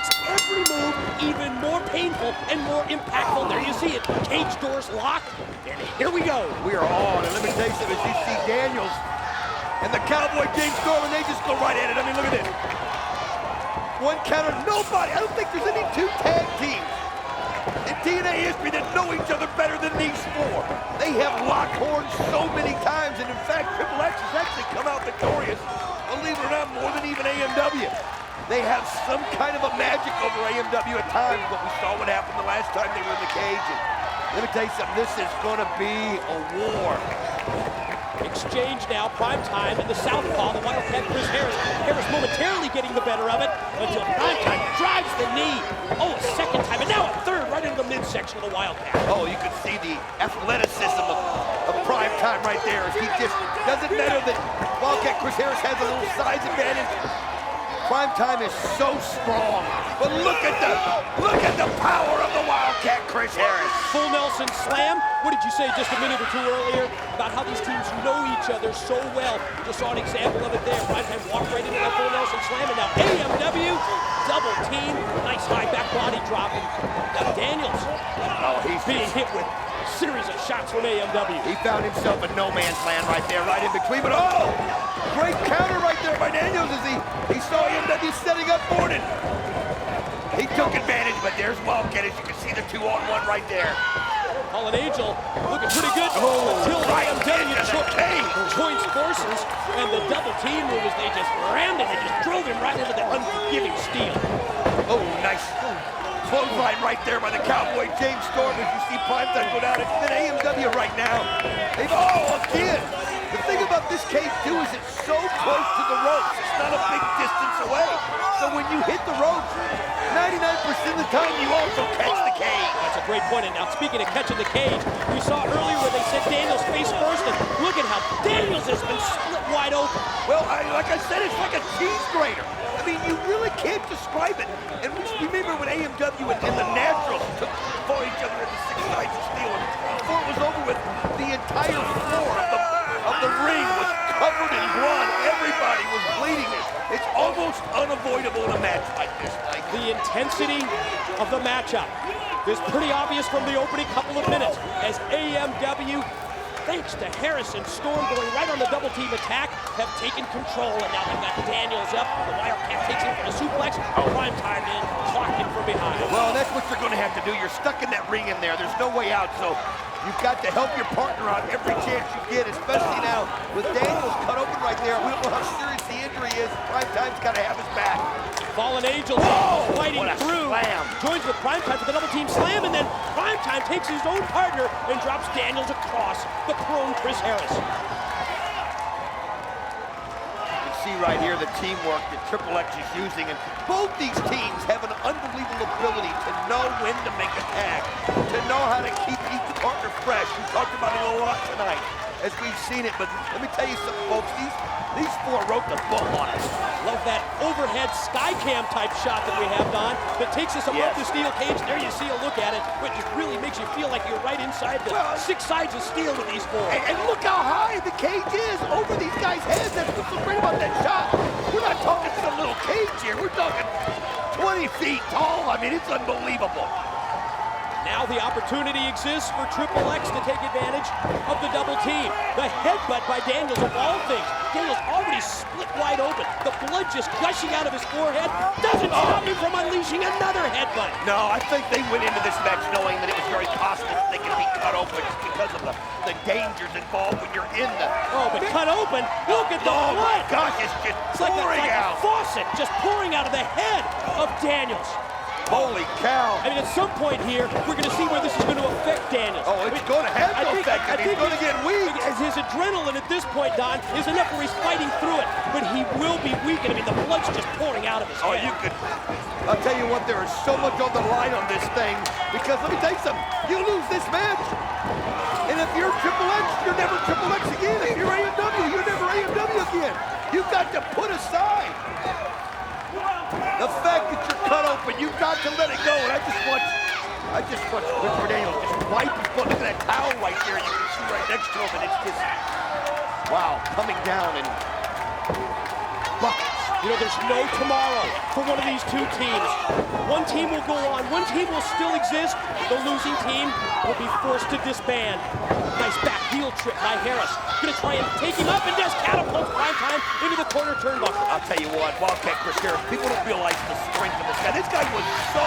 makes every move even more painful and more impactful. There you see it, cage doors locked, and here we go. We are on, and let me tell you something, as you see Daniels and the Cowboy James Storm, and they just go right at it. I mean, look at this. One counter, nobody. I don't think there's any two tag teams in TNA history that know each other better than these four. They have locked horns so many times, and in fact, Triple X has actually come out victorious, believe it or not, more than even AMW. They have some kind of a magic over AMW at times, but we saw what happened the last time they were in the cage. And let me tell you something, this is gonna be a war. Exchange now, prime time, and the southpaw, the Wildcat Chris Harris. Harris momentarily getting the better of it until prime time drives the knee. Oh, a second time, and now a third right into the midsection of the Wildcat. Oh, you can see the athleticism of prime time right there. He just doesn't matter that Wildcat Chris Harris has a little size advantage. Prime time is so strong, but look at the power of the Wildcat Chris Harris. Full Nelson slam. What did you say just a minute or two earlier about how these teams know each other so well? Just saw an example of it there. Prime time walked right into that full Nelson slam, and now AMW double team. Nice high back body drop. Now Daniels, he's being hit with a series of shots from AMW. He found himself in no man's land right there, right in between. But oh, great counter right there by Daniels as he saw AMW setting up for it. He took advantage, but there's Wildcat, as you can see the 2-on-1 right there. Fallen Angel looking pretty good until AMW joins forces, and the double team move as they just rammed it and just drove him right into the unforgiving steel. Oh, nice clothesline right there by the Cowboy James Storm as you see Prime Time go down. It's been AMW right now. Again. The thing about this cage too is it's so close to the ropes. It's not a big distance away. So when you hit the ropes, 99% of the time you also catch the cage. That's a great point. And now speaking of catching the cage, we saw earlier where they said Daniels face first, and look at how Daniels has been split wide open. Well, like I said, it's like a cheese grater. I mean, you really can't describe it. And we remember when AMW and the Naturals took for each other at the 6 Nights of Steel, and before it was over with, the entire floor of the ring was covered in blood. Everybody was bleeding. It's almost unavoidable in a match like this. The intensity of the matchup is pretty obvious from the opening couple of minutes as AMW, thanks to Harris and Storm going right on the double team attack, have taken control, and now they've got Daniels up. The Wildcat takes him for the suplex. Prime time in, clocked him from behind. Well, that's what you're going to have to do. You're stuck in that ring in there. There's no way out, so you've got to help your partner out every chance you get, especially now with Daniels cut open right there. We don't know how serious the injury is. Prime Time's got to have his back. Fallen Angel fighting through. Slam. Joins with Prime Time for the double team slam, and then Prime Time takes his own partner and drops Daniels across the prone Chris Harris. You can see right here the teamwork that Triple X is using, and both these teams have an unbelievable ability to know when to make a tag, to know how to keep each partner fresh. We talked about it a lot tonight as we've seen it, but let me tell you something, folks. These four wrote the book on us. Love that overhead sky cam type shot that we have, Don, that takes us above the steel cage. There you see a look at it, which really makes you feel like you're right inside the 6 sides of steel with these four. And look how high the cage is over these guys' heads. That's what's so great about that shot. We're not talking some little cage here. We're talking 20 feet tall. I mean, it's unbelievable. Now the opportunity exists for Triple X to take advantage of the double team. The headbutt by Daniels of all things. Daniels already split wide open. The blood just gushing out of his forehead doesn't stop him from unleashing another headbutt. No, I think they went into this match knowing that it was very possible that they could be cut open just because of the dangers involved when you're in the... Oh, but cut open, look at the blood. Oh my gosh, it's just pouring out. A faucet just pouring out of the head of Daniels. Holy cow. I mean, at some point here, we're going to see where this is going to affect Daniels. Oh, it's going to have to affect him. He's going to get weak. His adrenaline at this point, Don, is enough where he's fighting through it, but he will be weakened. I mean, the blood's just pouring out of his head. I'll tell you what, there is so much on the line on this thing, because let me tell you something, you lose this match, and if you're Triple X, you're never Triple X again. If you're AMW, you're never AMW again. You've got to put aside the fact that you're cut open. You've got to let it go. And I just watch Richard Daniels just wipe his blood. Look at that towel right there. You can see right next to him, and it's just, wow, coming down in buckets. You know, there's no tomorrow for one of these two teams. One team will go on, one team will still exist. The losing team will be forced to disband. Nice back heel trip by Harris. Gonna try and take him up and just catapult Primetime into the corner turnbuckle. I'll tell you what, Wildcat Chris Harris, people don't realize the strength of this guy. This guy was so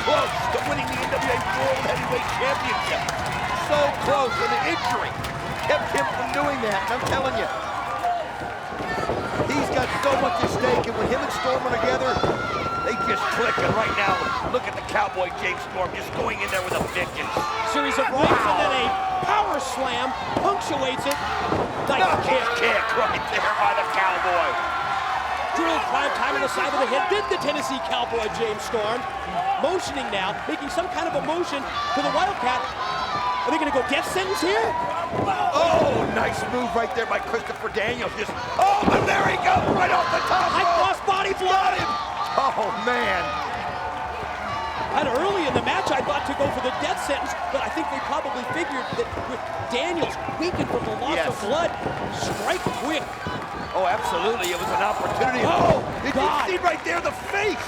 close to winning the NWA World Heavyweight Championship. So close, and the injury kept him from doing that, and I'm telling you, he's got so much at stake, and when him and Storm are together, they just click, and right now, look at the Cowboy James Storm just going in there with a vengeance. Series of rights and then a power slam punctuates it. Nice kick right there by the Cowboy. Drilled Primetime on the side of the head. Did the Tennessee Cowboy James Storm. Motioning now, making some kind of a motion to the Wildcat. Are they going to go death sentence here? Oh, nice move right there by Christopher Daniels. Just, oh, and there he goes, right off the top. High cross body Got fly. him. Oh, man. Kind of early in the match, I thought to go for the death sentence, but I think they probably figured that with Daniels weakened from the loss of blood, strike quick. Oh, absolutely. It was an opportunity. Oh, did God. you see right there the face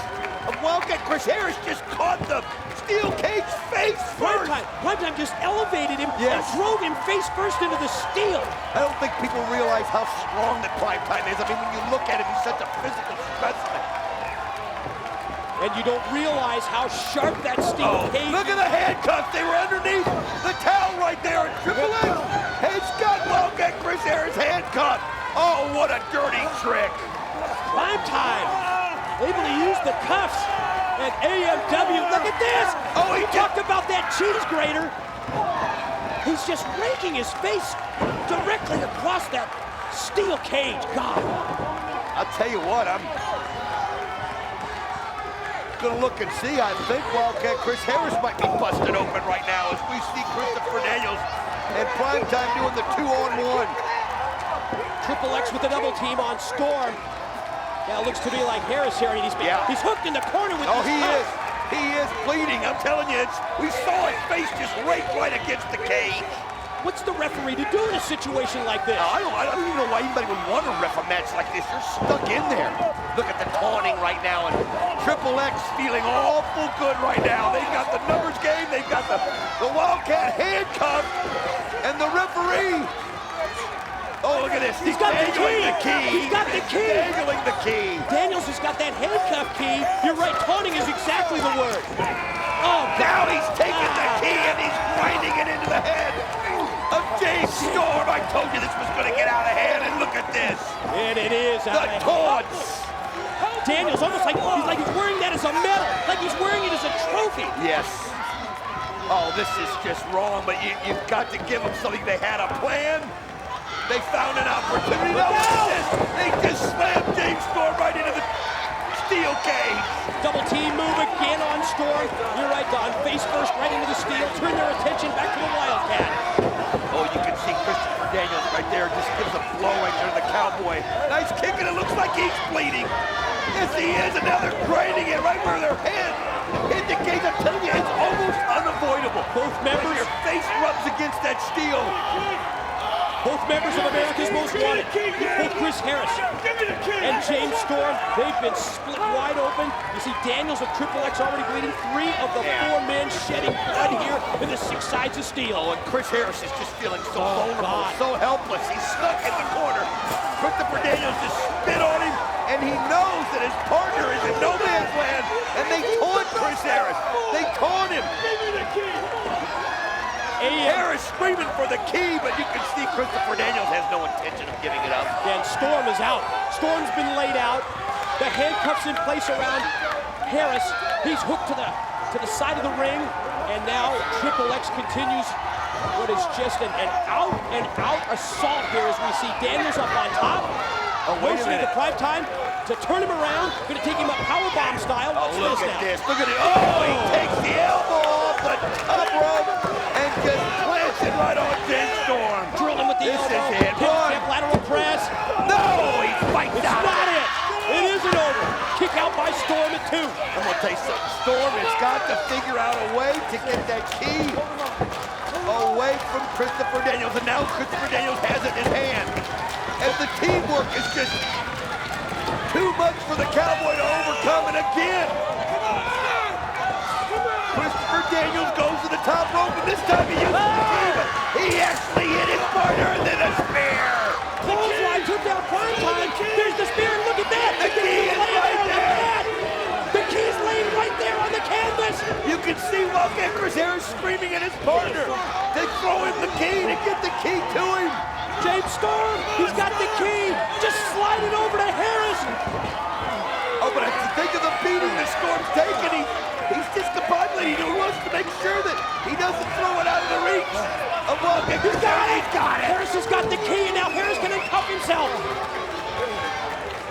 of Wildcat Chris Harris just caught the steel cage face first. Primetime just elevated him Yes. and drove him face first into the steel. I don't think people realize how strong that Primetime is. I mean, when you look at him, he's such a physical specimen. And you don't realize how sharp that steel cage Look at the handcuffs. They were underneath the towel right there. And Triple H has got Wildcat Chris Harris handcuffed. Oh, what a dirty trick. Primetime able to use the cuffs. And AMW, look at this! Oh, he talked about that cheese grater. He's just raking his face directly across that steel cage. God. I'll tell you what, I'm gonna look and see. I think Wildcat Chris Harris might be busted open right now as we see Christopher Daniels and Primetime doing the 2-on-1. Triple X with the double team on Storm. Now it looks to me like Harris here, and he's hooked in the corner with Oh, his he cuff. is. He is bleeding. I'm telling you, we saw his face just rake right against the cage. What's the referee to do in a situation like this? I don't even know why anybody would want to ref a match like this. You're stuck in there. Look at the taunting right now, and Triple X feeling awful good right now. They've got the numbers game, they've got the Wildcat handcuffed, and the referee. Oh, look at this. He's got the key. He's got the key. Dangling the key. Daniels has got that handcuff key. You're right, taunting is exactly the word. Oh, Now he's taking the key and he's grinding it into the head of James Storm. I told you this was going to get out of hand, and look at this. And it is out The of hand. taunts. Daniels almost like he's wearing that as a medal, like he's wearing it as a trophy. Yes. Oh, this is just wrong, but you've got to give them something. They had a plan. They found an opportunity. Now look at this. They just slammed James Storm right into the steel cage. Double team move again on Storm. You're right, Don. Face first right into the steel. Turn their attention back to the Wildcat. Oh, you can see Christopher Daniels right there. Just gives a blow right there to the Cowboy. Nice kick, and it looks like he's bleeding. Yes, he is, and now they're grinding it right where their head hit the cage. I'm telling you, it's almost unavoidable. Both members, Your face rubs against that steel. both members of America's Most Wanted, both Chris Harris and James Storm, they've been split wide open. You see Daniels of Triple X already bleeding. 3 of the 4 men shedding blood here in the 6 sides of steel. Oh, and Chris Harris is just feeling so vulnerable, God. so helpless. He's stuck in the corner. Christopher Daniels just spit on him, and he knows that his partner is in no man's land, and they taunt Chris Harris. They taunt him. Harris screaming for the key, but you can see Christopher Daniels has no intention of giving it up. And Storm is out. Storm's been laid out. The handcuffs in place around Harris. He's hooked to the side of the ring, and now Triple X continues what is just an out-and-out assault here as we see Daniels up on top. Oh, wait a Motioning minute. to Primetime to turn him around. Going to take him up powerbomb style. Oh, Watch look this at now. this. Look at it. Oh, he takes the elbow off the top rope and just plants it right on James Storm. Drill him with the This elbow. is it. Hip One. step, lateral press. No, he fights It's out. not it. It isn't over. Kick out by Storm at 2. I'm going to tell you something. Storm has got to figure out a way to get that key away from Christopher Daniels. And now Christopher Daniels has it in hand. And the teamwork is just too much for the Cowboy to overcome, and again, Christopher Daniels goes to the top rope, and this time he uses the key, but he actually hit his partner, and then a spear. Clothesline took down Primetime. There's the spear, and look at that. The key is right there. The key's laying right there on the canvas. You can see Wildcat Chris Harris screaming at his partner. They throw him the key to get the key to him. James Storm, he's got the key. Just slide it over to Harris. Oh, but think of the beating that Storm's taking. He's discombobulated. He wants to make sure that he doesn't throw it out of the reach of Wildcat Chris Harris. He's got it. Harris has got the key, and now Harris can uncuff himself.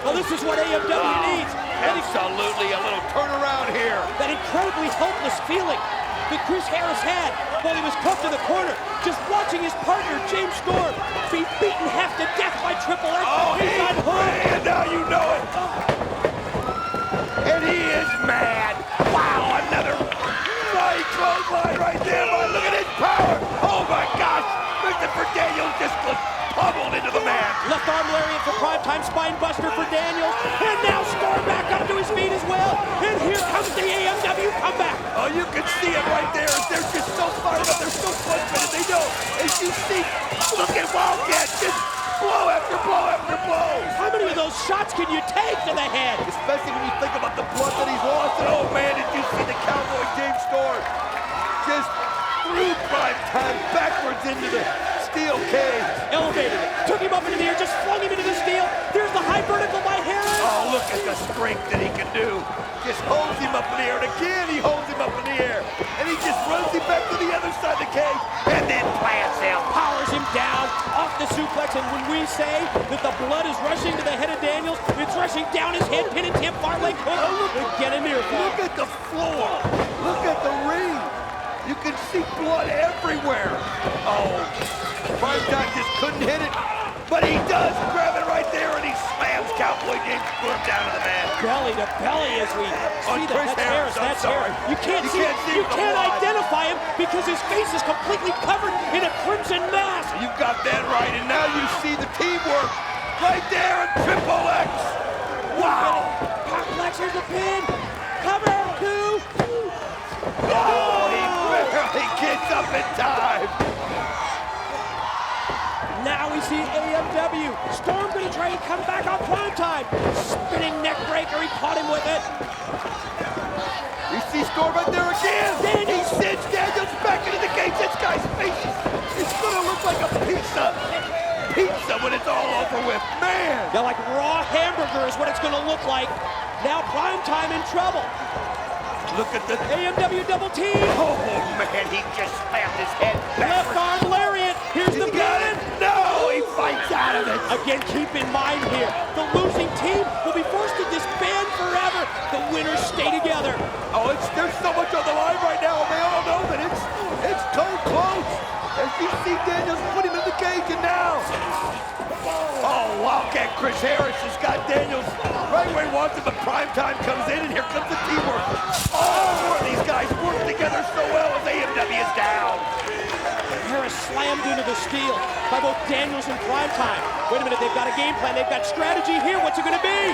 Well, this is what AMW needs. Absolutely a little turnaround here. That incredibly helpless feeling that Chris Harris had while he was cuffed to the corner, just watching his partner, James Storm, be beaten half to death by Triple H. Oh, he's mad. Now you know it. And he is mad. Wow, another right clothesline right there. But look at his power. Oh, my gosh. Christopher Daniels just was pummeled into the mat. Left arm lariat for Primetime, spine buster for Daniels, and now Storm back up to his feet as well. And here comes the AMW comeback. Oh, you can see it right there. They're just so fired up. They're so frustrated. They know. As you see, look at Wildcat just blow after blow after blow. How many of those shots can you take to the head? Especially when you think about the blood that he's lost. And oh, man, did you see the Cowboy James Storm just threw Primetime backwards into the steel cage. Elevated it, took him up into the air, just flung him into the steel. There's the high vertical by Harris. Oh, look at the strength that he can do. Just holds him up in the air, and again he holds him up in the air. And he just runs him back to the other side of the cage, and then plants him. Powers him down, off the suplex, and when we say that the blood is rushing to the head of Daniels, it's rushing down his head, pin and tip, far leg hook. Oh, look, Again a near fall. Look at the floor. Look at the ring. You can see blood everywhere. Oh, Primetime just couldn't hit it, but he does grab it right there, and he slams Cowboy James Storm down to the mat. Belly to belly as we see that. Chris That's Harris. That's Harris. You can't see him. You can't identify him because his face is completely covered in a crimson mask. You got that right, and now you see the teamwork right there in Triple X. Wow. Complex, here's the pin. Cover two. Oh, he barely gets up in time. Now we see AMW. Storm gonna try and come back on Primetime. Spinning neck breaker, he caught him with it. You see Storm right there again. He sends Daniels back into the cage. This guy's face is gonna look like a pizza. Pizza when it's all over with. Man. Yeah, like raw hamburger is what it's gonna look like. Now Primetime in trouble. Look at the AMW double team. Oh, man, he just slammed his head Left backwards. arm lariat. Here's the Got pin. it? No, he fights out of it. Again, keep in mind here, the losing team will be forced to disband forever. The winners stay together. Oh, there's so much on the line right now, and they all know that it's so close. As you see Daniels put him in the cage, and now, oh, Wildcat Chris Harris has got Daniels right where he wants him, but Primetime comes in, and here comes the teamwork. All four of these guys work together so well as AMW is down. Harris slammed into the steel by both Daniels and Primetime. Wait a minute, they've got a game plan, they've got strategy here. What's it gonna be?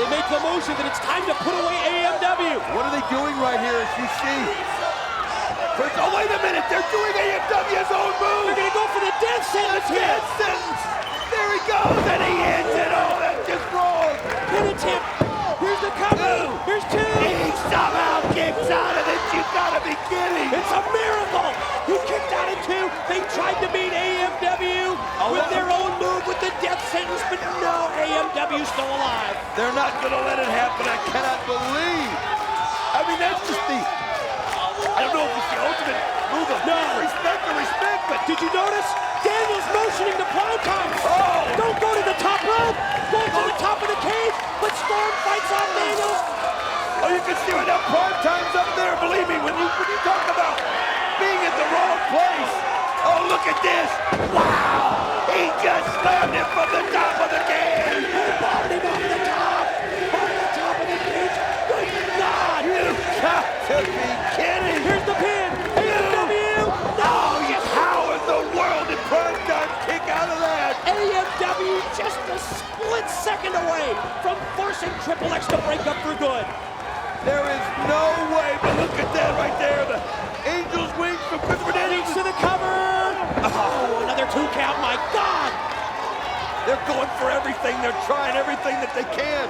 They make the motion that it's time to put away AMW. What are they doing right here as you see? First, oh, wait a minute, they're doing AMW's own move. They're gonna go for the death sentence here. Death sentence. There he goes, and he ends it. Oh, that's just wrong. Pin attempt. Here's the cover. Here's two. He somehow kicks out of it. You gotta be kidding. It's a miracle. He kicked out at two. They tried to beat AMW with their own move with the death sentence, but no, AMW's still alive. They're not gonna let it happen. I cannot believe. I mean, that's just I don't know if it's the ultimate move of respect or respect, but did you notice? Daniels motioning to Primetime. Oh! Don't go to the top rope. Go to the top of the cage. But Storm fights off Daniels. Oh, you can see right now, Primetime's up there. Believe me, when you talk about being at the wrong place. Oh, look at this. Wow! He just slammed it from the top of the cage. He bombed him off the top. Off the top of the cage. Good God. You got to be kidding. Here's the pin. AMW. No. How in the world did Primetime kick out of that? AMW just a split second away from forcing Triple X to break up for good. There is no way, but look at that right there. The Angel's wings from Christopher Daniels. Leads to the cover. Oh, another 2 count, my God. They're going for everything. They're trying everything that they can.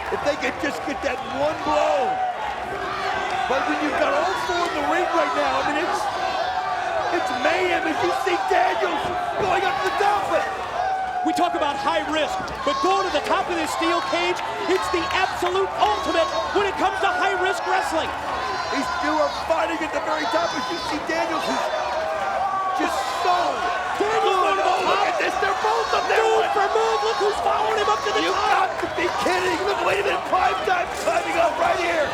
If they could just get that one blow. But when you've got all 4 in the ring right now, I mean, it's mayhem as you see Daniels going up to the top. But we talk about high risk, but going to the top of this steel cage, it's the absolute ultimate when it comes to high-risk wrestling. these two are fighting at the very top as you see Daniels, who's just so good. Oh, look at this. They're both up there. Move for move. Look who's following him up to the You top. got to be kidding. Look, wait a minute. Prime time climbing up right here.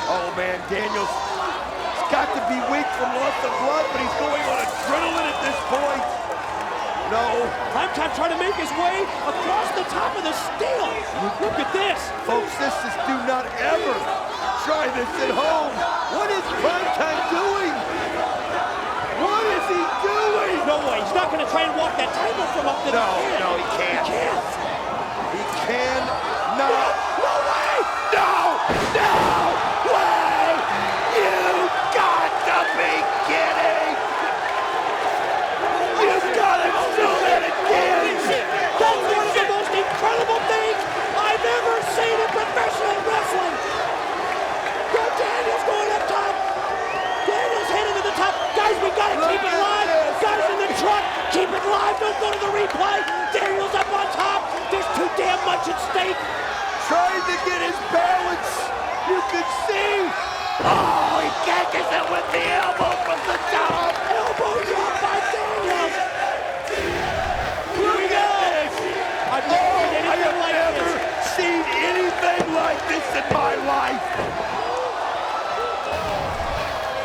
Oh, man, Daniels has got to be weak from loss of blood, but he's going on adrenaline at this point. No. Prime time trying to make his way across the top of the steel. Look at this. Folks, this is do not ever try this at home. What is Prime Time doing? What is he doing? No way. He's not going to try and walk that table from up to the head. No, he can't. He can't. He cannot. No way. No! No way! You got to be kidding! You've got to do that again! That's one of the most incredible things I've ever seen in professional wrestling. Go Daniels going up top. Daniels heading to the top. Guys, we got to keep it live. Guys in the truck, keep it live. Don't go to the replay. Daniels up on top. There's too damn much at stake. Trying to get his balance. You can see. Oh, he catches it with the elbow from the top. Elbow drop by Daniels. Here we go. I've never seen I anything have like never this. seen anything like this in my life.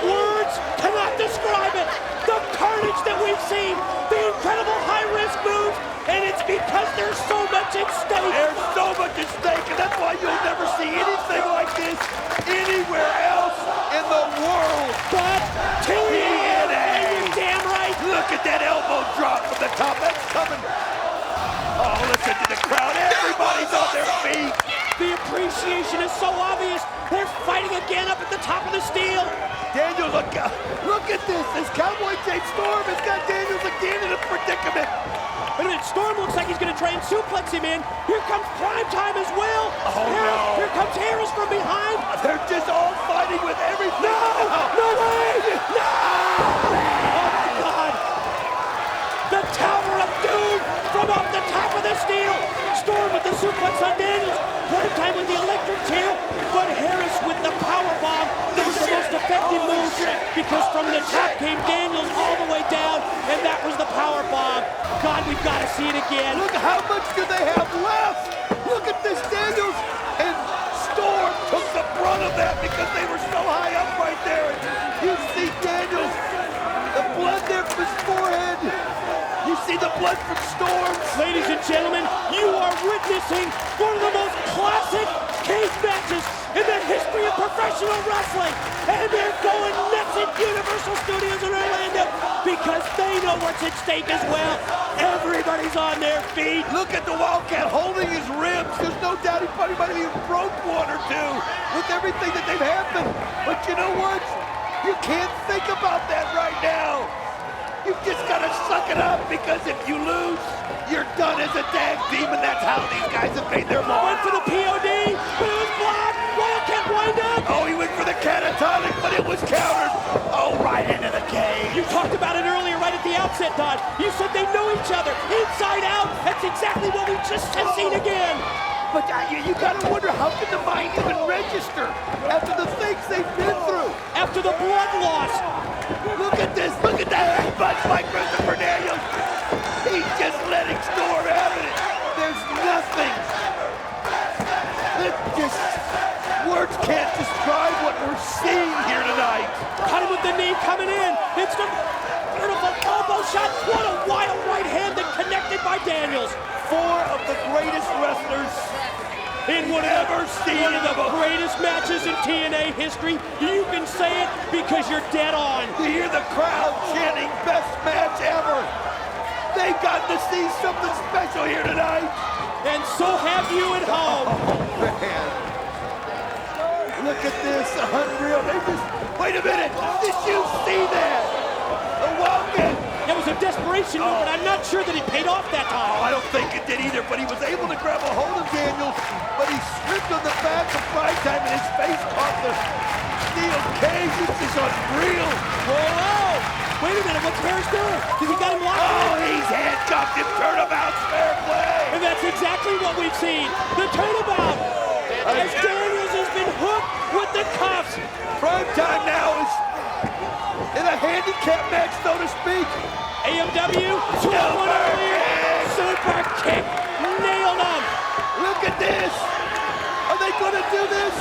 Words cannot describe it. The carnage that we've seen, the incredible high-risk moves, and it's because there's so much at stake. There's so much at stake, and that's why you'll never see anything like this anywhere else in the world. But TNA. you're damn right. Look at that elbow drop from the top. That's coming. Oh, listen to the crowd. Everybody's on their feet. The appreciation is so obvious. They're fighting again up at the top of the steel. Daniels, look at this. This Cowboy James Storm has got Daniels again in a predicament. Wait a minute, Storm looks like he's going to try and suplex him in. Here comes Prime Time as well. Oh, no. Here comes Harris from behind. They're just all fighting with everything. No way! No! Oh, my God! The Tower of Doom from off the top of the steel. Storm with the suplex on Daniels. Prime Time with the electric chair. But Harris with the power bomb. That was the most effective move because from the top came Daniels all the way down, and that was the power bomb. God, we've got to see it again. Look, how much do they have left? Look at this, Daniels and Storm took the brunt of that because they were so high up right there. You see Daniels, the blood there from his forehead. You see the blood from Storm. Ladies and gentlemen, you are witnessing one of the most classic cage matches in the history of professional wrestling. And they're going nuts at Universal Studios in Orlando because they know what's at stake as well. Everybody's on their feet. Look at the Wildcat holding his ribs. There's no doubt he probably might have even broke one or two with everything that they've happened. But you know what? You can't think about that right now. You've just got to suck it up because if you lose, you're done as a tag team, and that's how these guys have made their mark. Went for the POD, but it was blocked. Wildcat wind up. Oh, he went for the catatonic, but it was countered. Oh, right into the cage. You talked about it earlier right at the outset, Don. You said they know each other inside out. That's exactly what we just have seen again. But you got to wonder, how can the mind even register after the things they've been through? After the blood loss. Look at this. Look at that headbutt by Christopher Daniels. He's just letting Storm out of it. There's nothing. Words can't describe what we're seeing here tonight. Caught him with the knee coming in. It's the beautiful elbow shot. What a wild right hand that connected by Daniels. 4 of the greatest wrestlers In one ever seen of the greatest matches in TNA history. You can say it because you're dead on. to hear the crowd chanting best match ever. They've got to see something special here tonight. and so have you at home. Man. Look at this, unreal. They just, wait a minute, did you see that? The Woken. It was a desperation move, but I'm not sure that it paid off that time. Oh, I don't think it did either, but he was able to grab a hold of Daniels, but he slipped on the back of Primetime and his face caught the steel cage. This is unreal. Whoa! Wait a minute, what's Harris doing? He got him locked in. Oh, he's handcuffed him. Turnabout's fair play. And that's exactly what we've seen. The turnabout. As Daniels has been hooked with the cuffs. Primetime now is in a handicap match, so to speak. AMW, 2-1 earlier. Super kick. Nailed him. Look at this. Are they going to do this?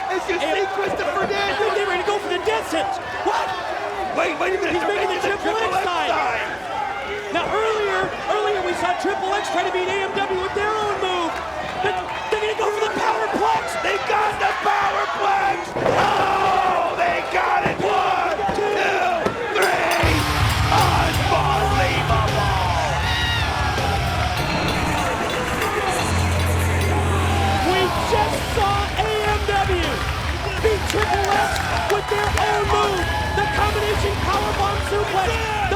As you see Christopher I think Daniels. they're ready to go for the death sentence. What? Wait a minute. He's making the Triple X sign. Now earlier we saw Triple X try to beat AMW with their own move. But they're gonna go for the Powerplex. They got the Powerplex. Oh, they got it. 1, 2, 3. Unbelievable. We just saw AMW beat Triple X with their own move. The combination powerbomb suplex.